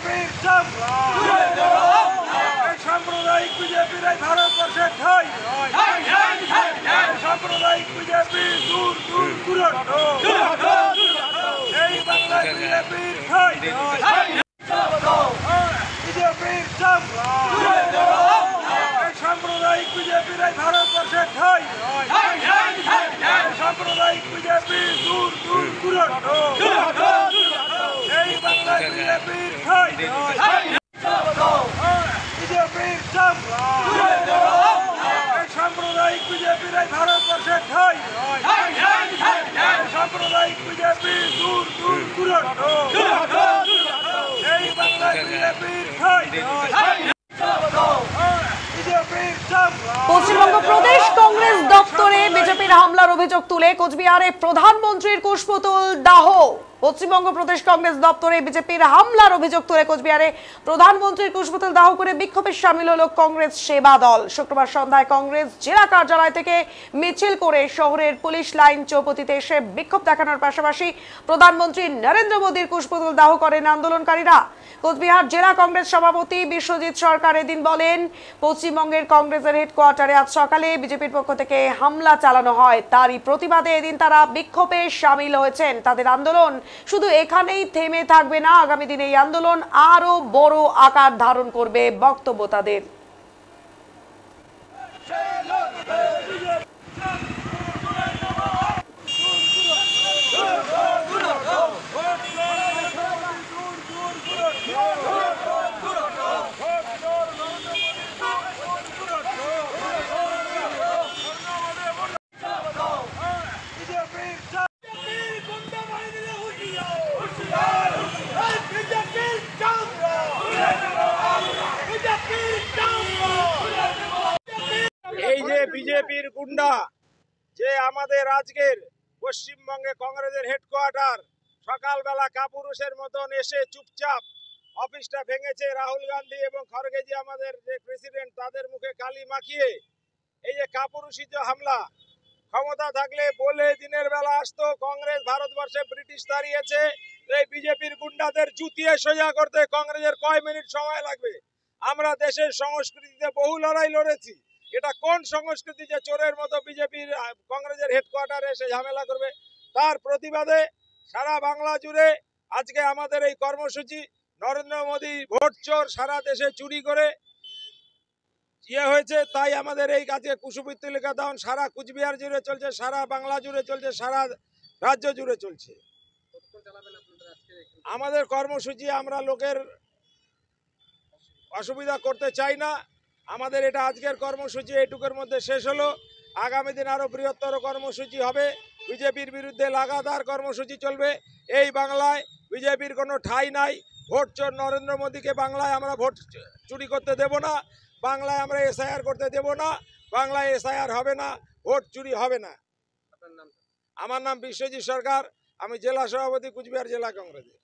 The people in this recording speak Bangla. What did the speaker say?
বিজেপির সাম্প্রদায়িক বিজেপির এই ভারতবর্ষের ঠাই সাম্প্রদায়িক বিজেপি দূর দূর দূরত্ব এই বাংলায় বিজেপির ঠাই বিজেপির সাম্প্রদায়িক বিজেপির এই ভারতবর্ষের ঠাই সাম্প্রদায়িক বিজেপি দূর দূর দূরত্ব এই বাংলায় বিজেপির ঠাই বিজেপির সাম্প্রদায়িক বিজেপির এই ভারতবর্ষের ঠাই সাম্প্রদায়িক বিজেপি দূর দূর দূরত্ব এই বাংলায় বিজেপির ঠাই পশ্চিমবঙ্গ প্রদেশ কংগ্রেস দপ্তরে বিজেপির হামলার অভিযোগ তুলে কোচবিহারে প্রধানমন্ত্রীর কুশপুতুল দাহ। পশ্চিমবঙ্গ প্রদেশ কংগ্রেস দপ্তরে বিজেপির হামলার অভিযোগ তুলে কোচবিহারে প্রধানমন্ত্রীর কুশপুতুল দাহ করে বিক্ষোভে সামিল হলো কংগ্রেস সেবা দল। শুক্রবার সন্ধ্যায় কংগ্রেস জেলা কার্যালয় থেকে মিছিল করে শহরের পুলিশ লাইন চৌপতিতে এসে বিক্ষোভ দেখানোর পাশাপাশি প্রধানমন্ত্রী নরেন্দ্র মোদীর কুশপুতুল দাহ করেন আন্দোলনকারীরা। কোচবিহার জেলা কংগ্রেস সভাপতি বিশ্বজিৎ সরকার এদিন বলেন, পশ্চিমবঙ্গের কংগ্রেসের হেডকোয়ার্টারে আজ সকালে বিজেপির পক্ষ থেকে হামলা চালানো হয়। তারই প্রতিবাদে এদিন তারা বিক্ষোভে সামিল হয়েছেন। তাদের আন্দোলন শুধু এখানেই থেমে থাকবে না, আগামী দিনে এই আন্দোলন আরো বড় আকার ধারণ করবে বক্তব্য তাদের। এই যে বিজেপির গুন্ডা যে আমাদের আজকের পশ্চিমবঙ্গে কংগ্রেসের হেডকোয়ার্টার সকালবেলা কাপুরুষের মতন এসে চুপচাপ অফিসটা ভেঙেছে, রাহুল গান্ধী এবং খড়গেজি আমাদের যে প্রেসিডেন্ট তাদের মুখে কালি মাখিয়ে এই যে কাপুরুষিত হামলা, ক্ষমতা থাকলে বলে দিনের বেলা আসতো কংগ্রেস ভারতবর্ষে ব্রিটিশ দাঁড়িয়েছে, এই বিজেপির গুন্ডাদের জুতিয়ে সোজা করতে কংগ্রেসের কয় মিনিট সময় লাগবে। আমরা দেশের সংস্কৃতিতে বহু লড়াই লড়েছি, এটা কোন সংস্কৃতি যে চোরের মতো বিজেপির কংগ্রেসের হেডকোয়ার্টারে এসে ঝামেলা করবে। তার প্রতিবাদে সারা বাংলা জুড়ে আজকে আমাদের এই কর্মসূচি। নরেন্দ্র মোদী ভোট চোর, সারা দেশে চুরি করে হয়েছে, তাই আমাদের এই কাজে কুশপুতুলিকা দাহন সারা কুচবিহার জুড়ে চলছে, সারা বাংলা জুড়ে চলছে, সারা রাজ্য জুড়ে চলছে। আমাদের কর্মসূচি, আমরা লোকের অসুবিধা করতে চাই না। আমাদের এটা আজকের কর্মসূচি এইটুকুর মধ্যে শেষ হলো। আগামী দিন আরো বৃহত্তর কর্মসূচি হবে। বিজেপির বিরুদ্ধে লাগাতার কর্মসূচি চলবে। এই বাংলায় বিজেপির কোনো ঠাঁই নাই। ভোট চোর নরেন্দ্র মোদীকে বাংলায় আমরা ভোট চুরি করতে দেব না, বাংলায় আমরা এসআইআর করতে দেব না, বাংলায় এসআইআর হবে না, ভোট চুরি হবে না। আমার নাম বিশ্বজিৎ সরকার, আমি জেলা সভাপতি কুচবিহার জেলা কংগ্রেসের।